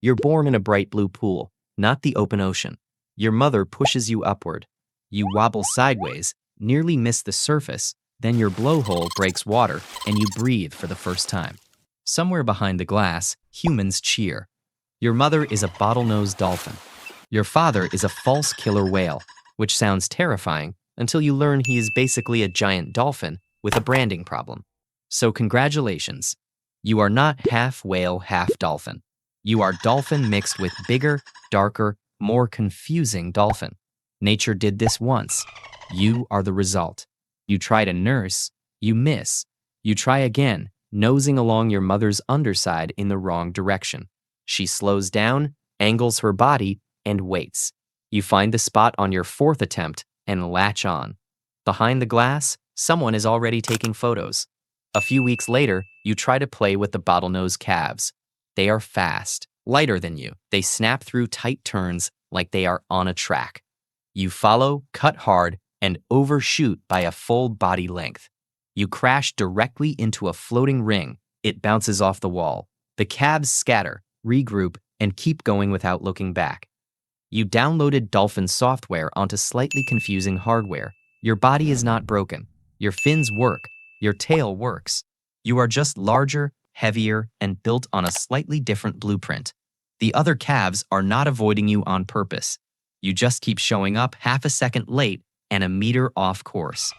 You're born in a bright blue pool, not the open ocean. Your mother pushes you upward. You wobble sideways, nearly miss the surface, then your blowhole breaks water and you breathe for the first time. Somewhere behind the glass, humans cheer. Your mother is a bottlenose dolphin. Your father is a false killer whale, which sounds terrifying until you learn he is basically a giant dolphin with a branding problem. So congratulations. You are not half whale, half dolphin. You are dolphin mixed with bigger, darker, more confusing dolphin. Nature did this once. You are the result. You try to nurse, you miss. You try again, nosing along your mother's underside in the wrong direction. She slows down, angles her body, and waits. You find the spot on your fourth attempt and latch on. Behind the glass, someone is already taking photos. A few weeks later, you try to play with the bottlenose calves. They are fast, lighter than you. They snap through tight turns like they are on a track. You follow, cut hard, and overshoot by a full body length. You crash directly into a floating ring. It bounces off the wall. The calves scatter, regroup, and keep going without looking back. You downloaded dolphin software onto slightly confusing hardware. Your body is not broken. Your fins work. Your tail works. You are just larger, heavier, and built on a slightly different blueprint. The other calves are not avoiding you on purpose. You just keep showing up half a second late and a meter off course.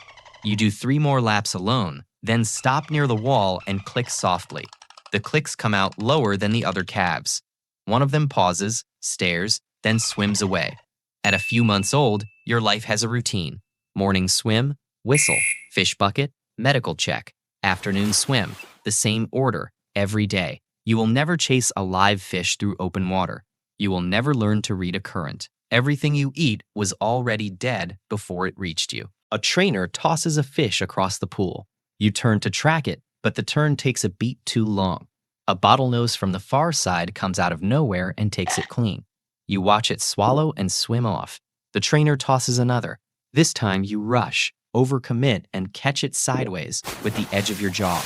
You do 3 more laps alone, then stop near the wall and click softly. The clicks come out lower than the other calves. One of them pauses, stares, then swims away. At a few months old, your life has a routine. Morning swim, whistle, fish bucket, medical check. Afternoon swim, the same order, every day. You will never chase a live fish through open water. You will never learn to read a current. Everything you eat was already dead before it reached you. A trainer tosses a fish across the pool. You turn to track it, but the turn takes a beat too long. A bottlenose from the far side comes out of nowhere and takes it clean. You watch it swallow and swim off. The trainer tosses another. This time you rush, overcommit, and catch it sideways with the edge of your jaw.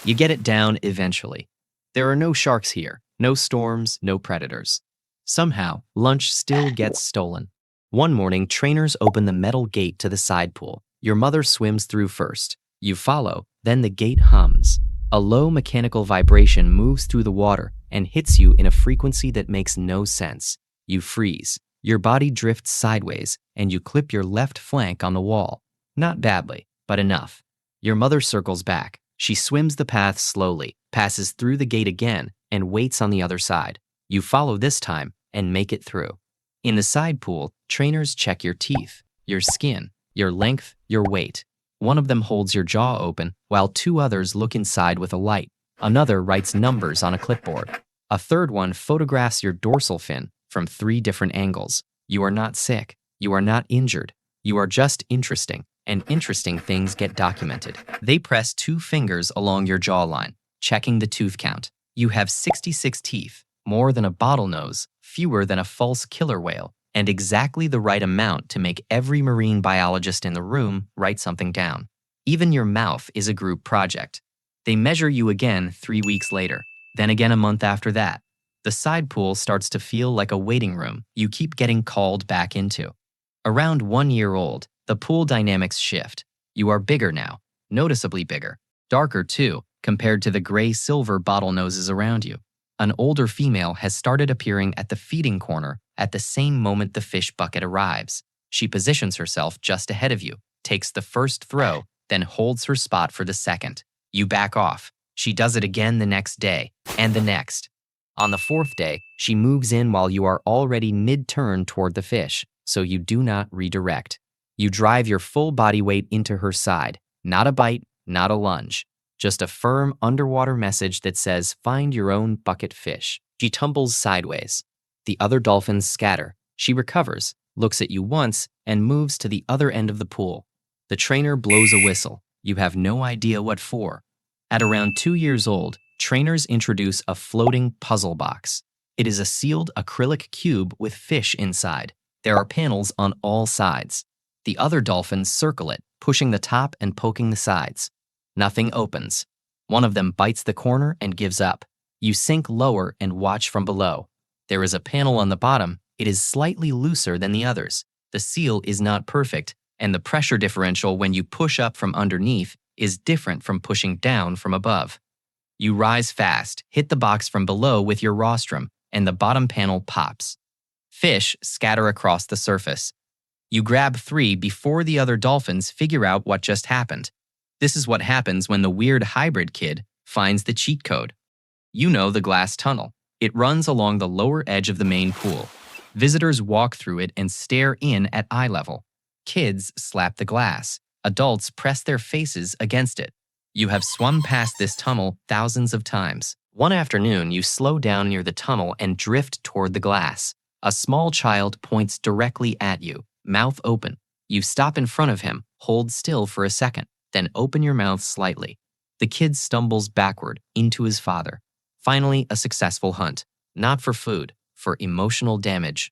You get it down eventually. There are no sharks here, no storms, no predators. Somehow, lunch still gets stolen. One morning, trainers open the metal gate to the side pool. Your mother swims through first. You follow, then the gate hums. A low mechanical vibration moves through the water and hits you in a frequency that makes no sense. You freeze. Your body drifts sideways, and you clip your left flank on the wall. Not badly, but enough. Your mother circles back. She swims the path slowly, passes through the gate again, and waits on the other side. You follow this time and make it through. In the side pool, trainers check your teeth, your skin, your length, your weight. One of them holds your jaw open, while 2 others look inside with a light. Another writes numbers on a clipboard. A third one photographs your dorsal fin from 3 different angles. You are not sick. You are not injured. You are just interesting, and interesting things get documented. They press 2 fingers along your jawline, checking the tooth count. You have 66 teeth, more than a bottlenose, fewer than a false killer whale, and exactly the right amount to make every marine biologist in the room write something down. Even your mouth is a group project. They measure you again 3 weeks later, then again a month after that. The side pool starts to feel like a waiting room you keep getting called back into. Around 1 year old, the pool dynamics shift. You are bigger now, noticeably bigger, darker too, compared to the gray-silver bottlenoses around you. An older female has started appearing at the feeding corner at the same moment the fish bucket arrives. She positions herself just ahead of you, takes the first throw, then holds her spot for the second. You back off. She does it again the next day, and the next. On the 4th day, she moves in while you are already mid-turn toward the fish, so you do not redirect. You drive your full body weight into her side. Not a bite, not a lunge. Just a firm underwater message that says, find your own bucket fish. She tumbles sideways. The other dolphins scatter. She recovers, looks at you once, and moves to the other end of the pool. The trainer blows a whistle. You have no idea what for. At around 2 years old, trainers introduce a floating puzzle box. It is a sealed acrylic cube with fish inside. There are panels on all sides. The other dolphins circle it, pushing the top and poking the sides. Nothing opens. One of them bites the corner and gives up. You sink lower and watch from below. There is a panel on the bottom. It is slightly looser than the others. The seal is not perfect, and the pressure differential when you push up from underneath is different from pushing down from above. You rise fast, hit the box from below with your rostrum, and the bottom panel pops. Fish scatter across the surface. You grab 3 before the other dolphins figure out what just happened. This is what happens when the weird hybrid kid finds the cheat code. You know the glass tunnel. It runs along the lower edge of the main pool. Visitors walk through it and stare in at eye level. Kids slap the glass. Adults press their faces against it. You have swum past this tunnel thousands of times. One afternoon, you slow down near the tunnel and drift toward the glass. A small child points directly at you, mouth open. You stop in front of him, hold still for a second, then open your mouth slightly. The kid stumbles backward into his father. Finally, a successful hunt. Not for food, for emotional damage.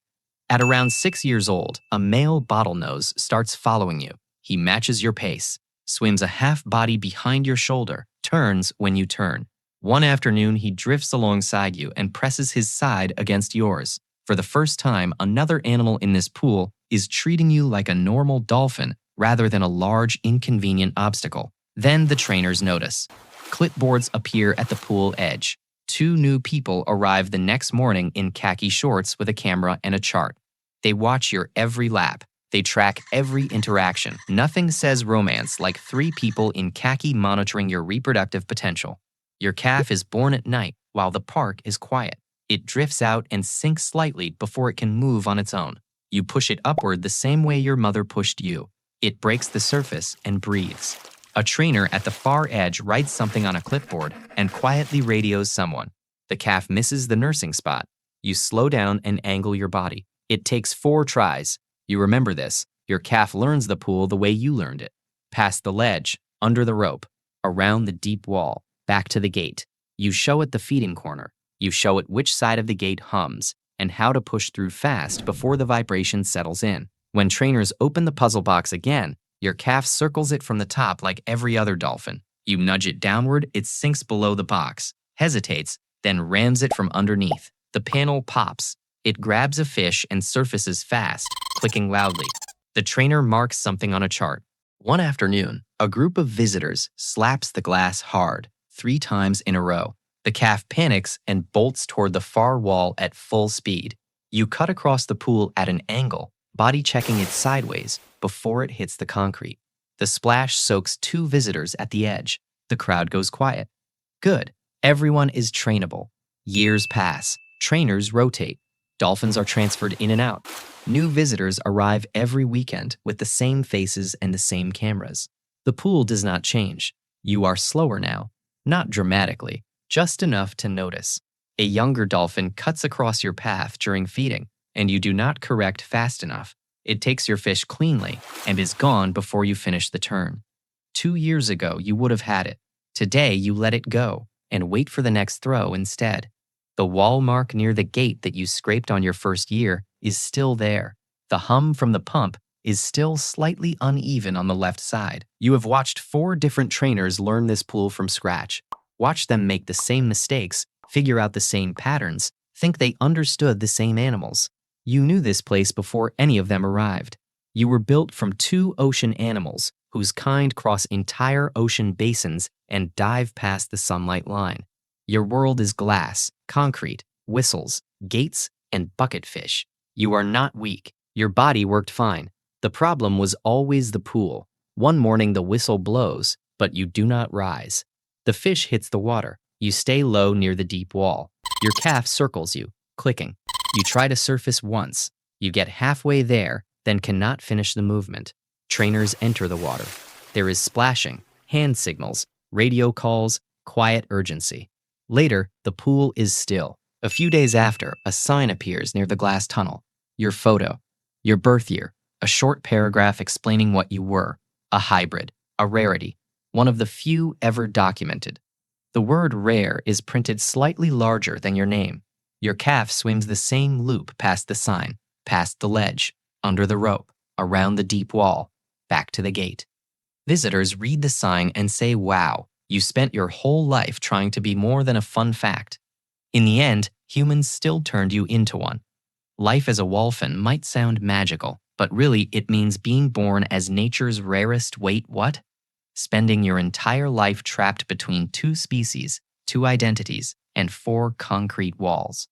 At around 6 years old, a male bottlenose starts following you. He matches your pace, swims a half body behind your shoulder, turns when you turn. One afternoon, he drifts alongside you and presses his side against yours. For the first time, another animal in this pool is treating you like a normal dolphin rather than a large, inconvenient obstacle. Then the trainers notice. Clipboards appear at the pool edge. 2 new people arrive the next morning in khaki shorts with a camera and a chart. They watch your every lap. They track every interaction. Nothing says romance like 3 people in khaki monitoring your reproductive potential. Your calf is born at night while the park is quiet. It drifts out and sinks slightly before it can move on its own. You push it upward the same way your mother pushed you. It breaks the surface and breathes. A trainer at the far edge writes something on a clipboard and quietly radios someone. The calf misses the nursing spot. You slow down and angle your body. It takes 4 tries. You remember this. Your calf learns the pool the way you learned it. Past the ledge, under the rope, around the deep wall, back to the gate. You show it the feeding corner. You show it which side of the gate hums and how to push through fast before the vibration settles in. When trainers open the puzzle box again, your calf circles it from the top like every other dolphin. You nudge it downward, it sinks below the box, hesitates, then rams it from underneath. The panel pops. It grabs a fish and surfaces fast, clicking loudly. The trainer marks something on a chart. One afternoon, a group of visitors slaps the glass hard, 3 times in a row. The calf panics and bolts toward the far wall at full speed. You cut across the pool at an angle, body checking it sideways before it hits the concrete. The splash soaks 2 visitors at the edge. The crowd goes quiet. Good. Everyone is trainable. Years pass. Trainers rotate. Dolphins are transferred in and out. New visitors arrive every weekend with the same faces and the same cameras. The pool does not change. You are slower now. Not dramatically, just enough to notice. A younger dolphin cuts across your path during feeding, and you do not correct fast enough. It takes your fish cleanly and is gone before you finish the turn. 2 years ago, you would have had it. Today, you let it go and wait for the next throw instead. The wall mark near the gate that you scraped on your first year is still there. The hum from the pump is still slightly uneven on the left side. You have watched 4 different trainers learn this pool from scratch. Watch them make the same mistakes, figure out the same patterns, think they understood the same animals. You knew this place before any of them arrived. You were built from 2 ocean animals whose kind cross entire ocean basins and dive past the sunlight line. Your world is glass, concrete, whistles, gates, and bucket fish. You are not weak. Your body worked fine. The problem was always the pool. One morning the whistle blows, but you do not rise. The fish hits the water. You stay low near the deep wall. Your calf circles you, clicking. You try to surface once. You get halfway there, then cannot finish the movement. Trainers enter the water. There is splashing, hand signals, radio calls, quiet urgency. Later, the pool is still. A few days after, a sign appears near the glass tunnel. Your photo, your birth year, a short paragraph explaining what you were, a hybrid, a rarity, one of the few ever documented. The word rare is printed slightly larger than your name. Your calf swims the same loop past the sign, past the ledge, under the rope, around the deep wall, back to the gate. Visitors read the sign and say, wow, you spent your whole life trying to be more than a fun fact. In the end, humans still turned you into one. Life as a Wholphin might sound magical, but really it means being born as nature's rarest wait what? Spending your entire life trapped between two species, two identities, and four concrete walls.